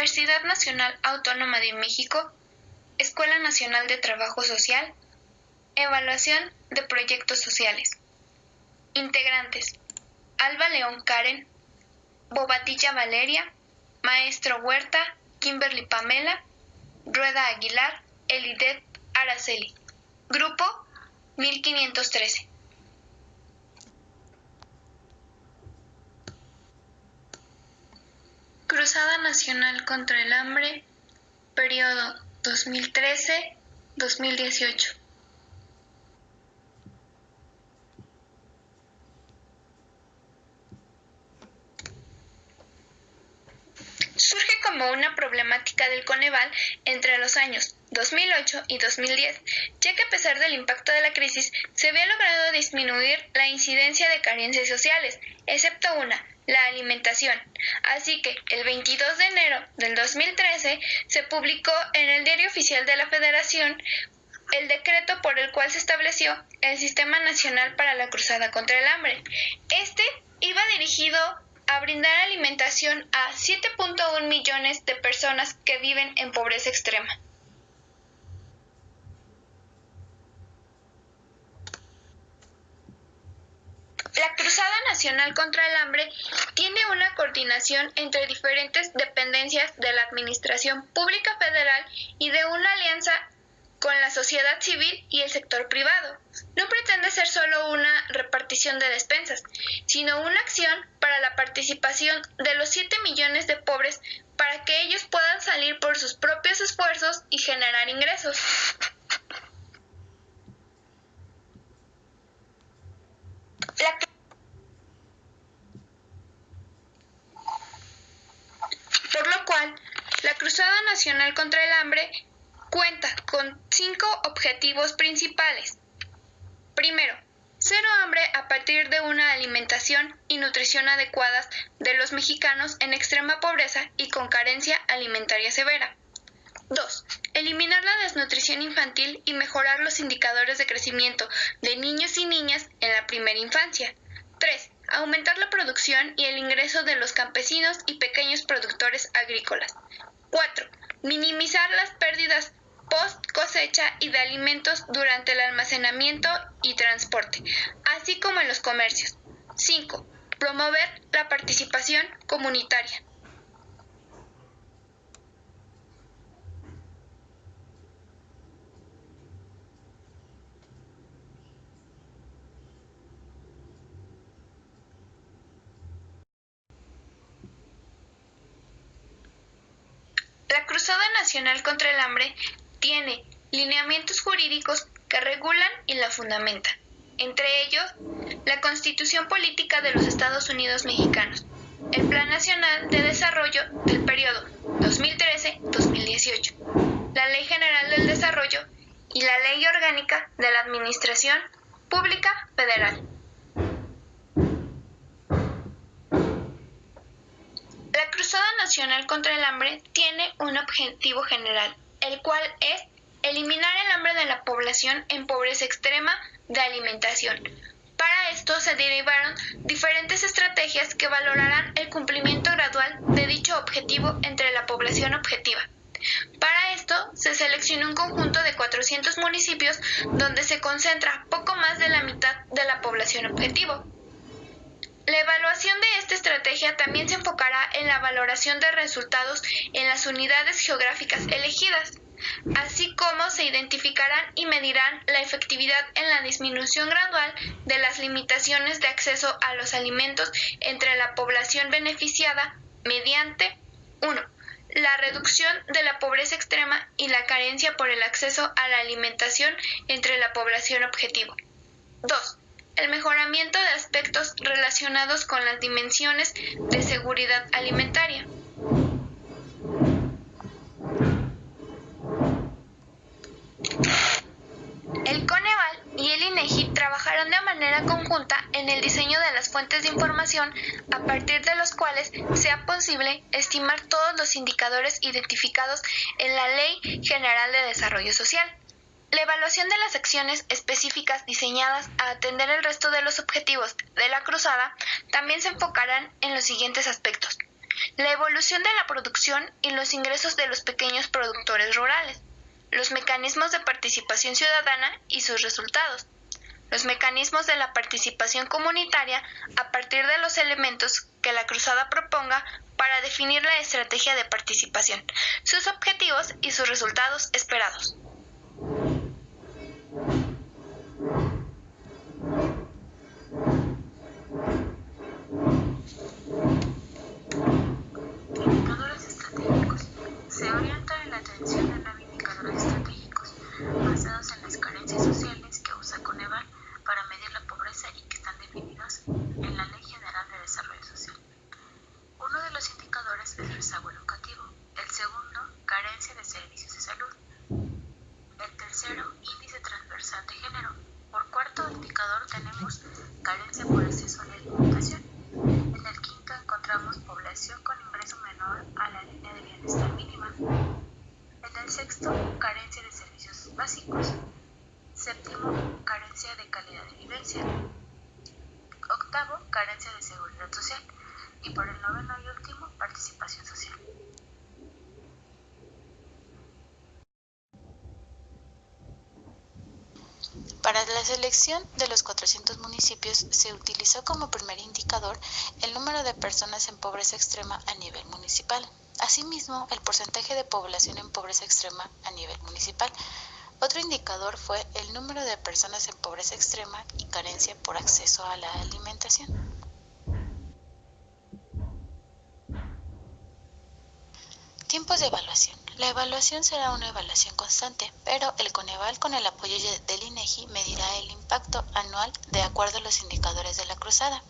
Universidad Nacional Autónoma de México, Escuela Nacional de Trabajo Social, Evaluación de Proyectos Sociales. Integrantes: Alba León Karen, Bobadilla Valeria, Maestro Huerta, Kimberly Pamela, Rueda Aguilar, Elidet Araceli. Grupo 1513. Cruzada Nacional contra el Hambre, periodo 2013-2018. Surge como una problemática del Coneval entre los años 2008 y 2010, ya que a pesar del impacto de la crisis, se había logrado disminuir la incidencia de carencias sociales, excepto una, la alimentación. Así que el 22 de enero del 2013 se publicó en el Diario Oficial de la Federación el decreto por el cual se estableció el Sistema Nacional para la Cruzada contra el Hambre. Este iba dirigido a brindar alimentación a 7.1 millones de personas que viven en pobreza extrema. La Cruzada Nacional contra el Hambre tiene una coordinación entre diferentes dependencias de la Administración Pública Federal y de una alianza con la sociedad civil y el sector privado. No pretende ser solo una repartición de despensas, sino una acción para la participación de los 7 millones de pobres para que ellos puedan salir por sus propios esfuerzos y generar ingresos. Por lo cual, la Cruzada Nacional contra el Hambre cuenta con 5 objetivos principales. Primero, cero hambre a partir de una alimentación y nutrición adecuadas de los mexicanos en extrema pobreza y con carencia alimentaria severa. 2. Eliminar la desnutrición infantil y mejorar los indicadores de crecimiento de niños y niñas en la primera infancia. 3. Aumentar la producción y el ingreso de los campesinos y pequeños productores agrícolas. 4. Minimizar las pérdidas post cosecha y de alimentos durante el almacenamiento y transporte, así como en los comercios. 5. Promover la participación comunitaria. La Cruzada Nacional contra el Hambre tiene lineamientos jurídicos que regulan y la fundamentan, entre ellos la Constitución Política de los Estados Unidos Mexicanos, el Plan Nacional de Desarrollo del periodo 2013-2018, la Ley General del Desarrollo y la Ley Orgánica de la Administración Pública Federal. La Cruzada Nacional contra el Hambre tiene un objetivo general, el cual es eliminar el hambre de la población en pobreza extrema de alimentación. Para esto se derivaron diferentes estrategias que valorarán el cumplimiento gradual de dicho objetivo entre la población objetiva. Para esto se seleccionó un conjunto de 400 municipios donde se concentra poco más de la mitad de la población objetivo. La evaluación de esta estrategia también se enfocará en la valoración de resultados en las unidades geográficas elegidas, así como se identificarán y medirán la efectividad en la disminución gradual de las limitaciones de acceso a los alimentos entre la población beneficiada mediante 1. La reducción de la pobreza extrema y la carencia por el acceso a la alimentación entre la población objetivo. 2. El mejoramiento de aspectos relacionados con las dimensiones de seguridad alimentaria. El Coneval y el INEGI trabajarán de manera conjunta en el diseño de las fuentes de información a partir de los cuales sea posible estimar todos los indicadores identificados en la Ley General de Desarrollo Social. La evaluación de las acciones específicas diseñadas a atender el resto de los objetivos de la cruzada también se enfocarán en los siguientes aspectos: la evolución de la producción y los ingresos de los pequeños productores rurales, los mecanismos de participación ciudadana y sus resultados, los mecanismos de la participación comunitaria a partir de los elementos que la cruzada proponga para definir la estrategia de participación, sus objetivos y sus resultados esperados. Indicadores estratégicos. Se orientan en la atención de 9 indicadores estratégicos basados en las carencias sociales que usa Coneval para medir la pobreza y que están definidos en la Ley General de Desarrollo Social. Uno de los indicadores es el rezago educativo, el segundo, carencia de servicios de salud, el tercero, índice transversal de género. Por cuarto indicador tenemos carencia por acceso a la alimentación. En el quinto encontramos población con ingreso menor a la línea de bienestar mínima. En el sexto, carencia de servicios básicos. Séptimo, carencia de calidad de vivencia. Octavo, carencia de seguridad social. Y por el noveno y último, participación social. Para la selección de los 400 municipios se utilizó como primer indicador el número de personas en pobreza extrema a nivel municipal. Asimismo, el porcentaje de población en pobreza extrema a nivel municipal. Otro indicador fue el número de personas en pobreza extrema y carencia por acceso a la alimentación. Tiempos de evaluación. La evaluación será una evaluación constante, pero el Coneval, con el apoyo del INEGI, medirá el impacto anual de acuerdo a los indicadores de la cruzada.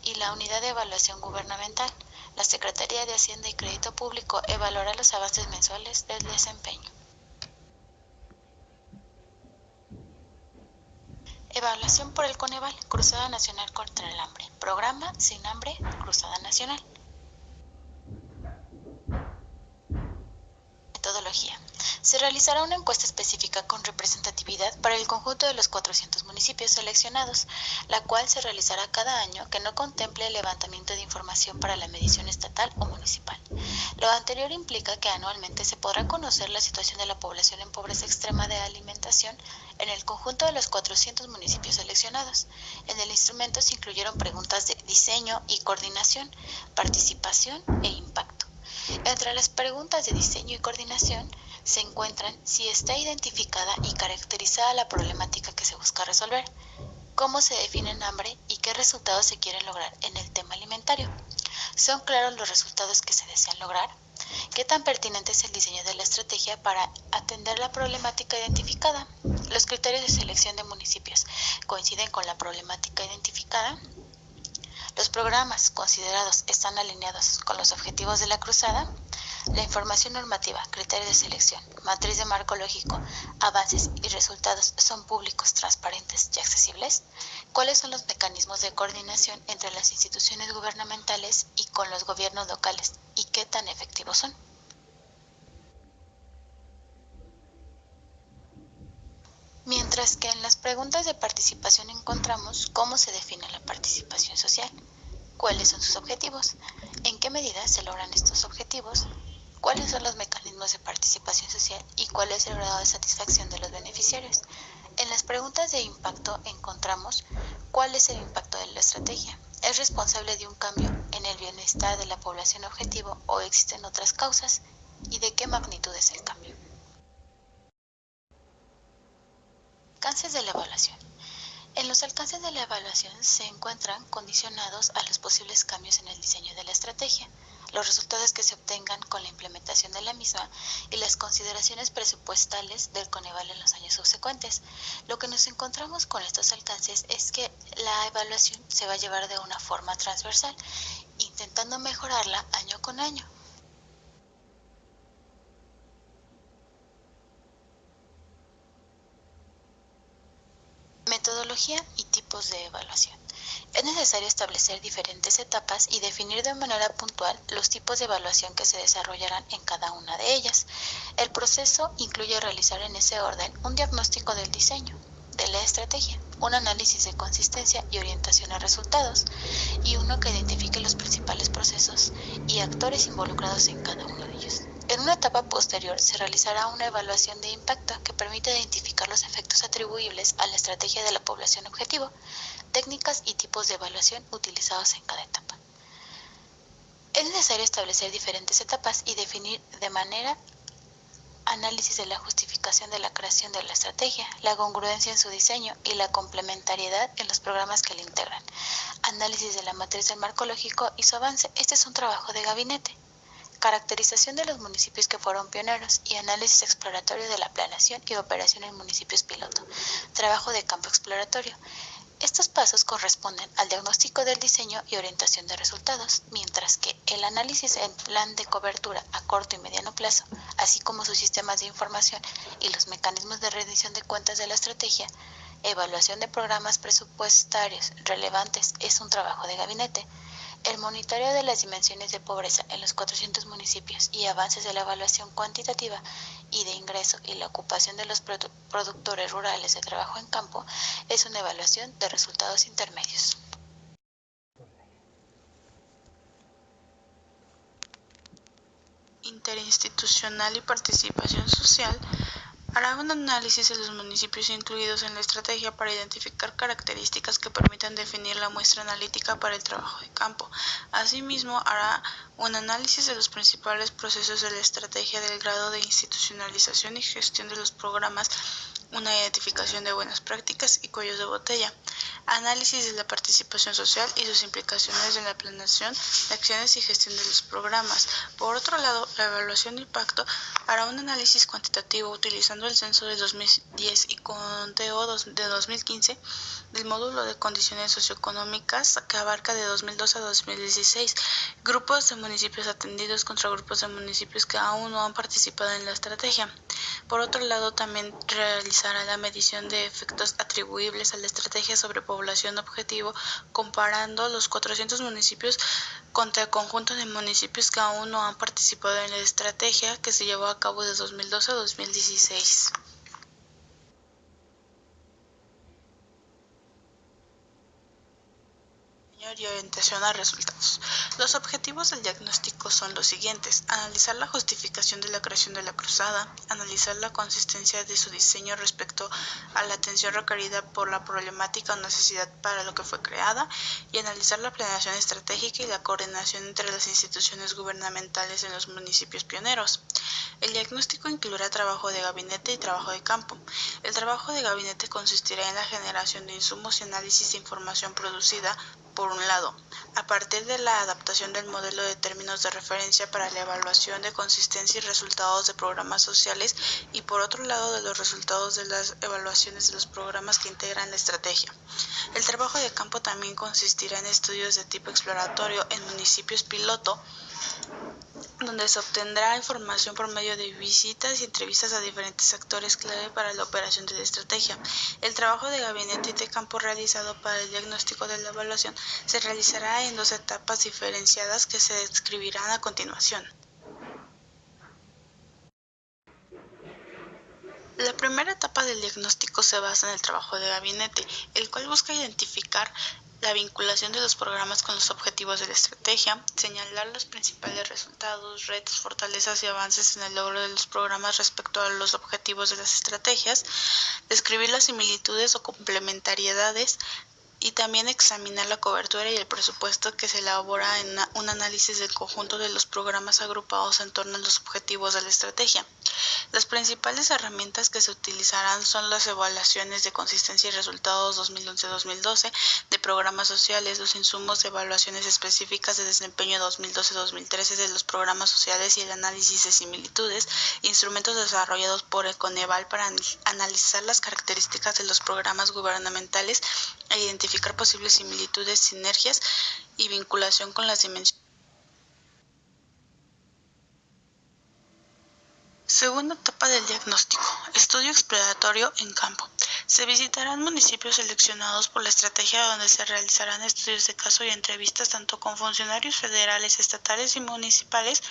Y la Unidad de Evaluación Gubernamental, la Secretaría de Hacienda y Crédito Público, evaluará los avances mensuales del desempeño. Evaluación por el Coneval, Cruzada Nacional contra el Hambre. Programa Sin Hambre, Cruzada Nacional. Metodología. Se realizará una encuesta específica con representatividad para el conjunto de los 400 municipios seleccionados, la cual se realizará cada año que no contemple el levantamiento de información para la medición estatal o municipal. Lo anterior implica que anualmente se podrá conocer la situación de la población en pobreza extrema de alimentación en el conjunto de los 400 municipios seleccionados. En el instrumento se incluyeron preguntas de diseño y coordinación, participación e impacto. Entre las preguntas de diseño y coordinación se encuentran si está identificada y caracterizada la problemática que se busca resolver, cómo se define el hambre y qué resultados se quieren lograr en el tema alimentario. ¿Son claros los resultados que se desean lograr? ¿Qué tan pertinente es el diseño de la estrategia para atender la problemática identificada? ¿Los criterios de selección de municipios coinciden con la problemática identificada? ¿Los programas considerados están alineados con los objetivos de la cruzada? La información normativa, criterios de selección, matriz de marco lógico, avances y resultados son públicos, transparentes y accesibles. ¿Cuáles son los mecanismos de coordinación entre las instituciones gubernamentales y con los gobiernos locales y qué tan efectivos son? Mientras que en las preguntas de participación encontramos cómo se define la participación social, cuáles son sus objetivos, en qué medida se logran estos objetivos, cuáles son los mecanismos de participación social y cuál es el grado de satisfacción de los beneficiarios. En las preguntas de impacto encontramos cuál es el impacto de la estrategia, es responsable de un cambio en el bienestar de la población objetivo o existen otras causas y de qué magnitud es el cambio. Alcances de la evaluación. En los alcances de la evaluación se encuentran condicionados a los posibles cambios en el diseño de la estrategia, los resultados que se obtengan con la implementación de la misma y las consideraciones presupuestales del Coneval en los años subsecuentes. Lo que nos encontramos con estos alcances es que la evaluación se va a llevar de una forma transversal, intentando mejorarla año con año. Metodología y tipos de evaluación. Es necesario establecer diferentes etapas y definir de manera puntual los tipos de evaluación que se desarrollarán en cada una de ellas. El proceso incluye realizar en ese orden un diagnóstico del diseño de la estrategia, un análisis de consistencia y orientación a resultados, y uno que identifique los principales procesos y y actores involucrados en cada uno de ellos. En una etapa posterior se realizará una evaluación de impacto que permite identificar los efectos atribuibles a la estrategia de la población objetivo, técnicas y tipos de evaluación utilizados en cada etapa. Es necesario establecer diferentes etapas y definir de manera análisis de la justificación de la creación de la estrategia, la congruencia en su diseño y la complementariedad en los programas que la integran, análisis de la matriz del marco lógico y su avance. Este es un trabajo de gabinete. Caracterización de los municipios que fueron pioneros y análisis exploratorio de la planeación y operación en municipios piloto. Trabajo de campo exploratorio. Estos pasos corresponden al diagnóstico del diseño y orientación de resultados, mientras que el análisis en plan de cobertura a corto y mediano plazo, así como sus sistemas de información y los mecanismos de rendición de cuentas de la estrategia, evaluación de programas presupuestarios relevantes, es un trabajo de gabinete. El monitoreo de las dimensiones de pobreza en los 400 municipios y avances de la evaluación cuantitativa y de ingreso y la ocupación de los productores rurales de trabajo en campo es una evaluación de resultados intermedios. Interinstitucional y participación social hará un análisis de los municipios incluidos en la estrategia para identificar características que permitan definir la muestra analítica para el trabajo de campo. Asimismo, hará un análisis de los principales procesos de la estrategia, del grado de institucionalización y gestión de los programas, una identificación de buenas prácticas y cuellos de botella, análisis de la participación social y sus implicaciones en la planeación de acciones y gestión de los programas. Por otro lado, la evaluación de impacto hará un análisis cuantitativo utilizando el censo de 2010 y conteo de 2015 del módulo de condiciones socioeconómicas que abarca de 2012 a 2016, grupos de municipios atendidos contra grupos de municipios que aún no han participado en la estrategia. Por otro lado, también realizará la medición de efectos atribuibles a la estrategia sobre población objetivo, comparando los 400 municipios contra el conjunto de municipios que aún no han participado en la estrategia que se llevó a cabo de 2012 a 2016. Y orientación a resultados. Los objetivos del diagnóstico son los siguientes: analizar la justificación de la creación de la cruzada, analizar la consistencia de su diseño respecto a la atención requerida por la problemática o necesidad para lo que fue creada, y analizar la planeación estratégica y la coordinación entre las instituciones gubernamentales en los municipios pioneros. El diagnóstico incluirá trabajo de gabinete y trabajo de campo. El trabajo de gabinete consistirá en la generación de insumos y análisis de información producida, por un lado, a partir de la adaptación del modelo de términos de referencia para la evaluación de consistencia y resultados de programas sociales, y por otro lado, de los resultados de las evaluaciones de los programas que integran la estrategia. El trabajo de campo también consistirá en estudios de tipo exploratorio en municipios piloto, donde se obtendrá información por medio de visitas y entrevistas a diferentes actores clave para la operación de la estrategia. El trabajo de gabinete y de campo realizado para el diagnóstico de la evaluación se realizará en 2 etapas diferenciadas que se describirán a continuación. La primera etapa del diagnóstico se basa en el trabajo de gabinete, el cual busca identificar la vinculación de los programas con los objetivos de la estrategia, señalar los principales resultados, retos, fortalezas y avances en el logro de los programas respecto a los objetivos de las estrategias, describir las similitudes o complementariedades, y también examinar la cobertura y el presupuesto que se elabora en un análisis del conjunto de los programas agrupados en torno a los objetivos de la estrategia. Las principales herramientas que se utilizarán son las evaluaciones de consistencia y resultados 2011-2012 de programas sociales, los insumos de evaluaciones específicas de desempeño 2012-2013 de los programas sociales y el análisis de similitudes, instrumentos desarrollados por el Coneval para analizar las características de los programas gubernamentales e identificar posibles similitudes, sinergias y vinculación con las dimensiones. Segunda etapa del diagnóstico: estudio exploratorio en campo. Se visitarán municipios seleccionados por la estrategia donde se realizarán estudios de caso y entrevistas tanto con funcionarios federales, estatales y municipales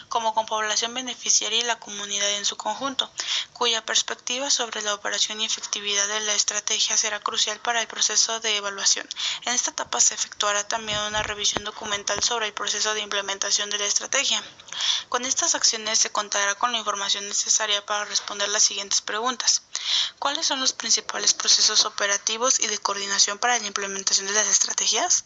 como con población beneficiaria y la comunidad en su conjunto, cuya perspectiva sobre la operación y efectividad de la estrategia será crucial para el proceso de evaluación. En esta etapa se efectuará también una revisión documental sobre el proceso de implementación de la estrategia. Con estas acciones se contará con la información necesaria para responder las siguientes preguntas. ¿Cuáles son los principales procesos operativos y de coordinación para la implementación de las estrategias?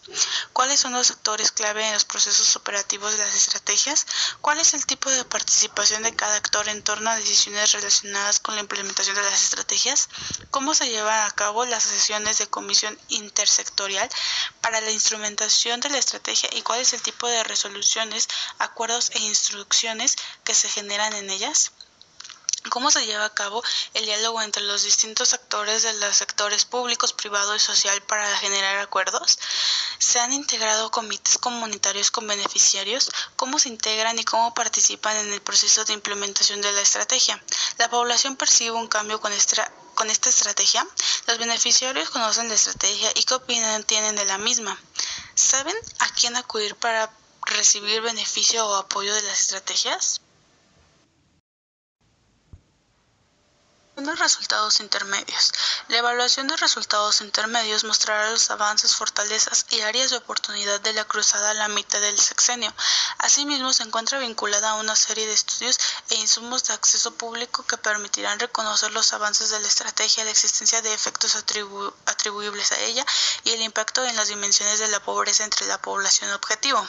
¿Cuáles son los actores clave en los procesos operativos de las estrategias? ¿Cuál es el tipo de participación de cada actor en torno a decisiones relacionadas con la implementación de las estrategias? ¿Cómo se llevan a cabo las sesiones de comisión intersectorial para la instrumentación de la estrategia y cuál es el tipo de resoluciones, acuerdos e instrucciones que se generan en ellas? ¿Cómo se lleva a cabo el diálogo entre los distintos actores de los sectores públicos, privado y social para generar acuerdos? ¿Se han integrado comités comunitarios con beneficiarios? ¿Cómo se integran y cómo participan en el proceso de implementación de la estrategia? ¿La población percibe un cambio con esta estrategia? ¿Los beneficiarios conocen la estrategia y qué opinión tienen de la misma? ¿Saben a quién acudir para recibir beneficio o apoyo de las estrategias? Los resultados intermedios. La evaluación de resultados intermedios mostrará los avances, fortalezas y áreas de oportunidad de la cruzada a la mitad del sexenio. Asimismo, se encuentra vinculada a una serie de estudios e insumos de acceso público que permitirán reconocer los avances de la estrategia, la existencia de efectos atribuibles a ella y el impacto en las dimensiones de la pobreza entre la población objetivo.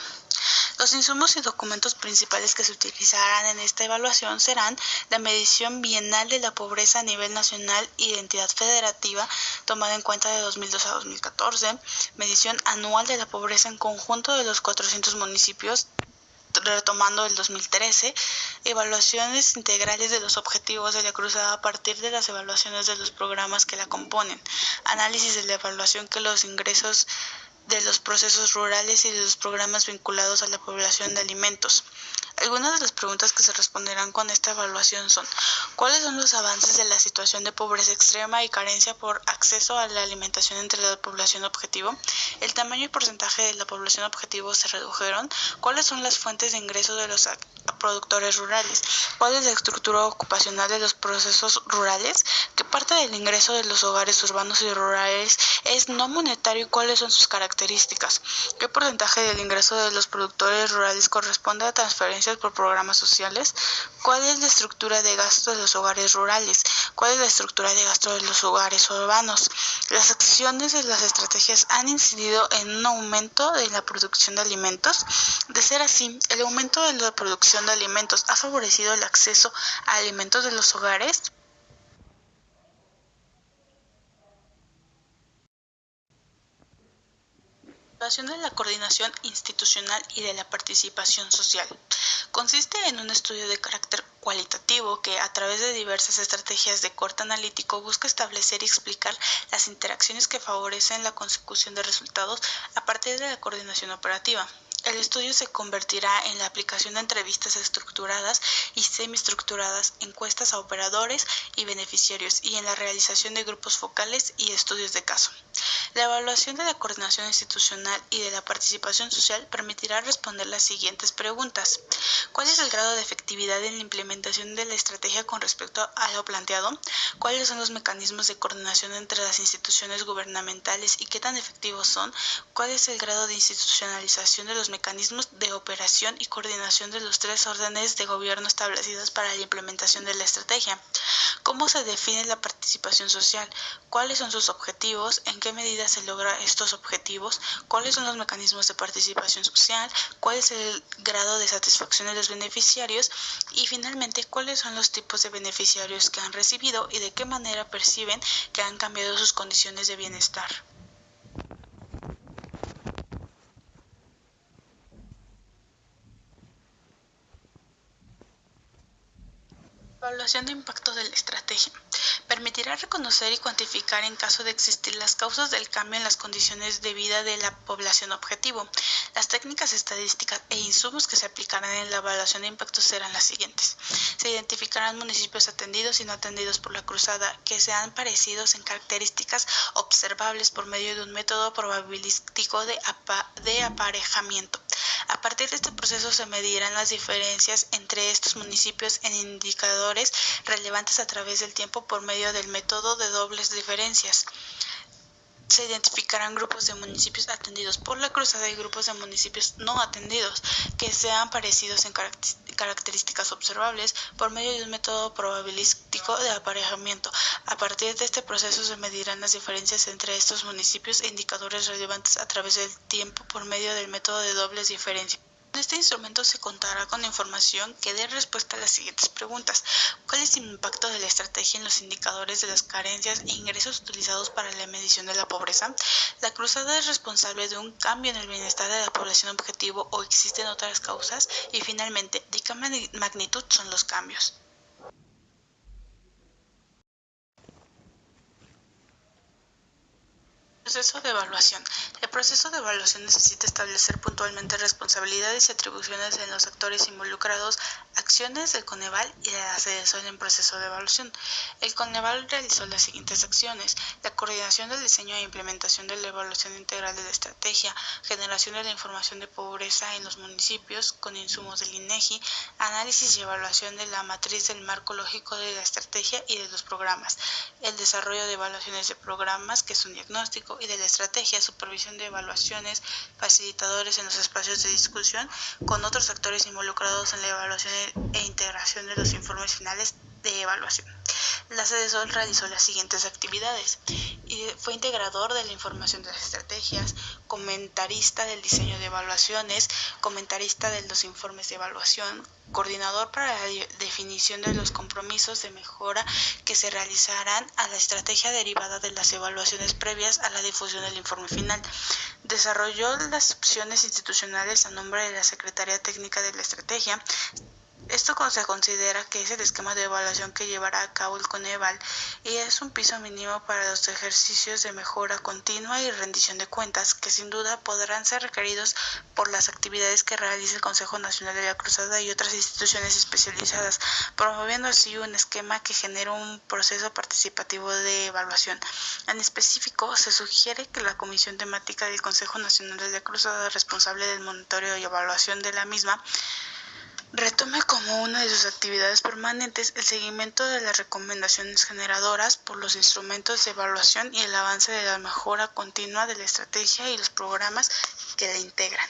Los insumos y documentos principales que se utilizarán en esta evaluación serán la medición bienal de la pobreza a nivel nacional y de entidad federativa, tomada en cuenta de 2002 a 2014, medición anual de la pobreza en conjunto de los 400 municipios, retomando el 2013, evaluaciones integrales de los objetivos de la cruzada a partir de las evaluaciones de los programas que la componen, análisis de la evaluación que los ingresos de los procesos rurales y de los programas vinculados a la población de alimentos. Algunas de las preguntas que se responderán con esta evaluación son: ¿cuáles son los avances de la situación de pobreza extrema y carencia por acceso a la alimentación entre la población objetivo? ¿El tamaño y porcentaje de la población objetivo se redujeron? ¿Cuáles son las fuentes de ingreso de los productores rurales? ¿Cuál es la estructura ocupacional de los procesos rurales? ¿Qué parte del ingreso de los hogares urbanos y rurales es no monetario y cuáles son sus características? ¿Qué porcentaje del ingreso de los productores rurales corresponde a transferencias por programas sociales? ¿Cuál es la estructura de gasto de los hogares rurales? ¿Cuál es la estructura de gasto de los hogares urbanos? Las acciones de las estrategias han incidido en un aumento de la producción de alimentos. De ser así, el aumento de la producción de alimentos ha favorecido el acceso a alimentos de los hogares. De la coordinación institucional y de la participación social. Consiste en un estudio de carácter cualitativo que, a través de diversas estrategias de corte analítico, busca establecer y explicar las interacciones que favorecen la consecución de resultados a partir de la coordinación operativa. El estudio se convertirá en la aplicación de entrevistas estructuradas y semiestructuradas, encuestas a operadores y beneficiarios y en la realización de grupos focales y estudios de caso. La evaluación de la coordinación institucional y de la participación social permitirá responder las siguientes preguntas. ¿Cuál es el grado de efectividad en la implementación de la estrategia con respecto a lo planteado? ¿Cuáles son los mecanismos de coordinación entre las instituciones gubernamentales y qué tan efectivos son? ¿Cuál es el grado de institucionalización de los mecanismos de operación y coordinación de los 3 órdenes de gobierno establecidos para la implementación de la estrategia? ¿Cómo se define la participación social? ¿Cuáles son sus objetivos? ¿En qué medida se logran estos objetivos? ¿Cuáles son los mecanismos de participación social? ¿Cuál es el grado de satisfacción de los beneficiarios? Y finalmente, ¿cuáles son los tipos de beneficiarios que han recibido y de qué manera perciben que han cambiado sus condiciones de bienestar? Evaluación de impacto de la estrategia. Permitirá reconocer y cuantificar en caso de existir las causas del cambio en las condiciones de vida de la población objetivo. Las técnicas estadísticas e insumos que se aplicarán en la evaluación de impactos serán las siguientes. Se identificarán municipios atendidos y no atendidos por la cruzada que sean parecidos en características observables por medio de un método probabilístico de aparejamiento. A partir de este proceso se medirán las diferencias entre estos municipios en indicadores relevantes a través del tiempo por medio del método de dobles diferencias. Se identificarán grupos de municipios atendidos por la cruzada y grupos de municipios no atendidos, que sean parecidos en características observables por medio de un método probabilístico de aparejamiento. A partir de este proceso se medirán las diferencias entre estos municipios e indicadores relevantes a través del tiempo por medio del método de dobles diferencias. En este instrumento se contará con información que dé respuesta a las siguientes preguntas. ¿Cuál es el impacto de la estrategia en los indicadores de las carencias e ingresos utilizados para la medición de la pobreza? ¿La cruzada es responsable de un cambio en el bienestar de la población objetivo o existen otras causas? Y finalmente, ¿de qué magnitud son los cambios? Proceso de evaluación. El proceso de evaluación necesita establecer puntualmente responsabilidades y atribuciones en los actores involucrados, acciones del Coneval y de la Sedesol en proceso de evaluación. El Coneval realizó las siguientes acciones: la coordinación del diseño e implementación de la evaluación integral de la estrategia, generación de la información de pobreza en los municipios con insumos del INEGI, análisis y evaluación de la matriz del marco lógico de la estrategia y de los programas, el desarrollo de evaluaciones de programas, que es un diagnóstico, y de la estrategia, supervisión de evaluaciones, facilitadores en los espacios de discusión con otros actores involucrados en la evaluación e integración de los informes finales de evaluación. La Sedesol realizó las siguientes actividades: fue integrador de la información de las estrategias, comentarista del diseño de evaluaciones, comentarista de los informes de evaluación, coordinador para la definición de los compromisos de mejora que se realizarán a la estrategia derivada de las evaluaciones previas a la difusión del informe final. Desarrolló las opciones institucionales a nombre de la Secretaría Técnica de la Estrategia. Esto se considera que es el esquema de evaluación que llevará a cabo el Coneval y es un piso mínimo para los ejercicios de mejora continua y rendición de cuentas que sin duda podrán ser requeridos por las actividades que realice el Consejo Nacional de la Cruzada y otras instituciones especializadas, promoviendo así un esquema que genere un proceso participativo de evaluación. En específico, se sugiere que la Comisión Temática del Consejo Nacional de la Cruzada, responsable del monitoreo y evaluación de la misma, retome como una de sus actividades permanentes el seguimiento de las recomendaciones generadoras por los instrumentos de evaluación y el avance de la mejora continua de la estrategia y los programas que la integran.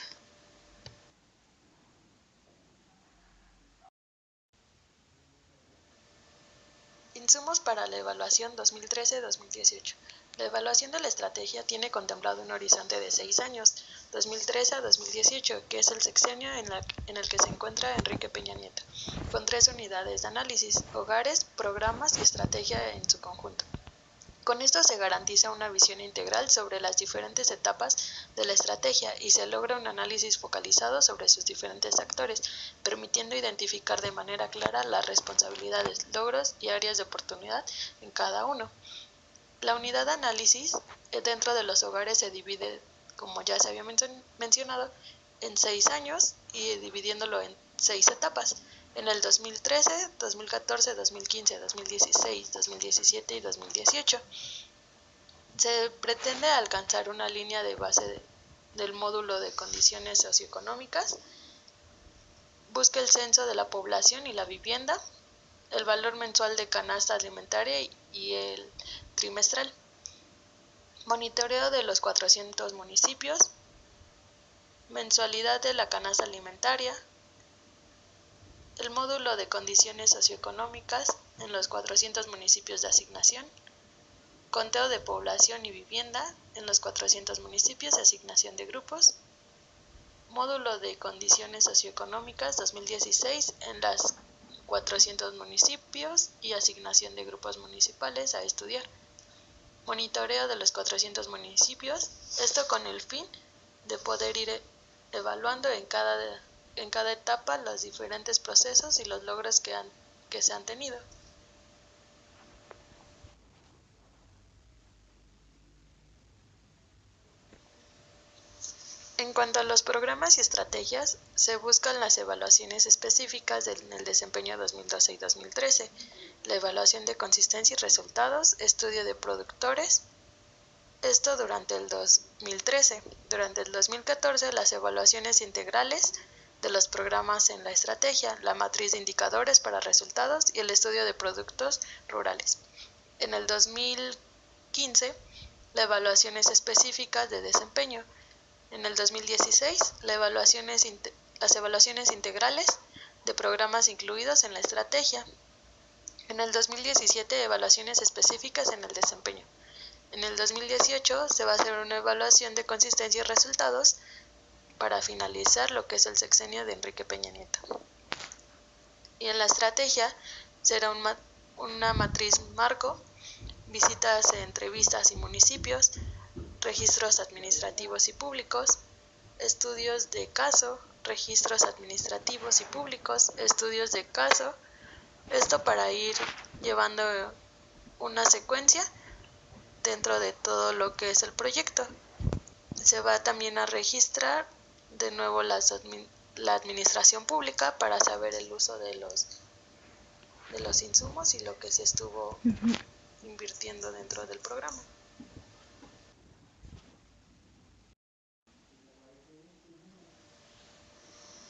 Insumos para la evaluación 2013-2018. La evaluación de la estrategia tiene contemplado un horizonte de 6 años, 2013 a 2018, que es el sexenio en el que se encuentra Enrique Peña Nieto, con 3 unidades de análisis: hogares, programas y estrategia en su conjunto. Con esto se garantiza una visión integral sobre las diferentes etapas de la estrategia y se logra un análisis focalizado sobre sus diferentes actores, permitiendo identificar de manera clara las responsabilidades, logros y áreas de oportunidad en cada uno. La unidad de análisis dentro de los hogares se divide, como ya se había mencionado, en 6 años y dividiéndolo en 6 etapas. En el 2013, 2014, 2015, 2016, 2017 y 2018. Se pretende alcanzar una línea de base del módulo de condiciones socioeconómicas, busca el censo de la población y la vivienda, el valor mensual de canasta alimentaria y el trimestral, monitoreo de los 400 municipios, mensualidad de la canasta alimentaria, el módulo de condiciones socioeconómicas en los 400 municipios de asignación, conteo de población y vivienda en los 400 municipios de asignación de grupos, módulo de condiciones socioeconómicas 2016 en los 400 municipios y asignación de grupos municipales a estudiar, monitoreo de los 400 municipios, esto con el fin de poder ir evaluando en cada etapa los diferentes procesos y los logros que se han tenido. En cuanto a los programas y estrategias, se buscan las evaluaciones específicas en el desempeño 2012 y 2013, la evaluación de consistencia y resultados, estudio de productores, esto durante el 2013. Durante el 2014, las evaluaciones integrales de los programas en la estrategia, la matriz de indicadores para resultados y el estudio de productos rurales. En el 2015, las evaluaciones específicas de desempeño. En el 2016, las evaluaciones integrales de programas incluidos en la estrategia. En el 2017, evaluaciones específicas en el desempeño. En el 2018 se va a hacer una evaluación de consistencia y resultados para finalizar lo que es el sexenio de Enrique Peña Nieto. Y en la estrategia será una matriz marco, visitas, entrevistas y municipios, registros administrativos y públicos, estudios de caso, registros administrativos y públicos, estudios de caso, esto para ir llevando una secuencia dentro de todo lo que es el proyecto. Se va también a registrar de nuevo la administración pública para saber el uso de los insumos y lo que se estuvo invirtiendo dentro del programa.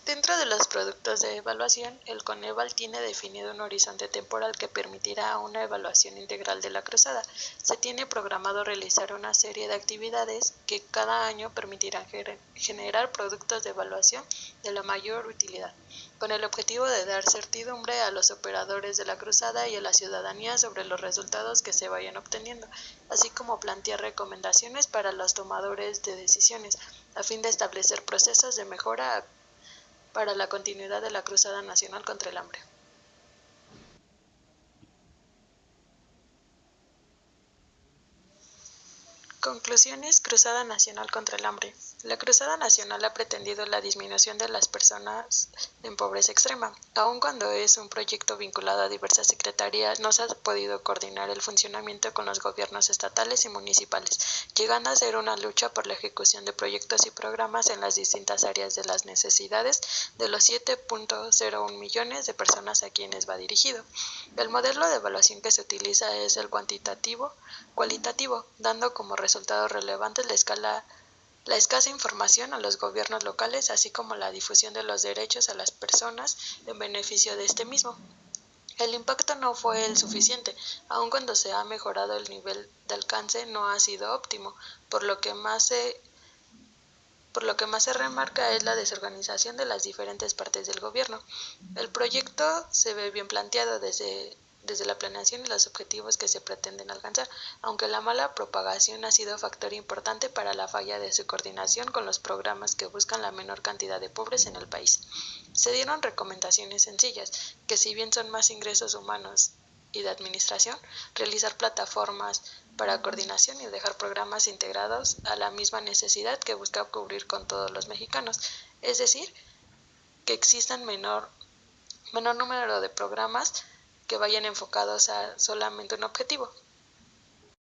Dentro de los productos de evaluación, el Coneval tiene definido un horizonte temporal que permitirá una evaluación integral de la cruzada. Se tiene programado realizar una serie de actividades que cada año permitirán generar productos de evaluación de la mayor utilidad, con el objetivo de dar certidumbre a los operadores de la cruzada y a la ciudadanía sobre los resultados que se vayan obteniendo, así como plantear recomendaciones para los tomadores de decisiones, a fin de establecer procesos de mejora para la continuidad de la Cruzada Nacional contra el Hambre. Conclusiones. Cruzada Nacional contra el Hambre. La Cruzada Nacional ha pretendido la disminución de las personas en pobreza extrema. Aun cuando es un proyecto vinculado a diversas secretarías, no se ha podido coordinar el funcionamiento con los gobiernos estatales y municipales, llegando a ser una lucha por la ejecución de proyectos y programas en las distintas áreas de las necesidades de los 7.01 millones de personas a quienes va dirigido. El modelo de evaluación que se utiliza es el cualitativo, dando como resultados relevantes la escasa información a los gobiernos locales, así como la difusión de los derechos a las personas en beneficio de este mismo. El impacto no fue el suficiente, aun cuando se ha mejorado el nivel de alcance no ha sido óptimo, por lo que más se remarca es la desorganización de las diferentes partes del gobierno. El proyecto se ve bien planteado desde la planeación y los objetivos que se pretenden alcanzar, aunque la mala propagación ha sido factor importante para la falla de su coordinación con los programas que buscan la menor cantidad de pobres en el país. Se dieron recomendaciones sencillas, que si bien son más ingresos humanos y de administración, realizar plataformas para coordinación y dejar programas integrados a la misma necesidad que busca cubrir con todos los mexicanos, es decir, que existan menor número de programas que vayan enfocados a solamente un objetivo.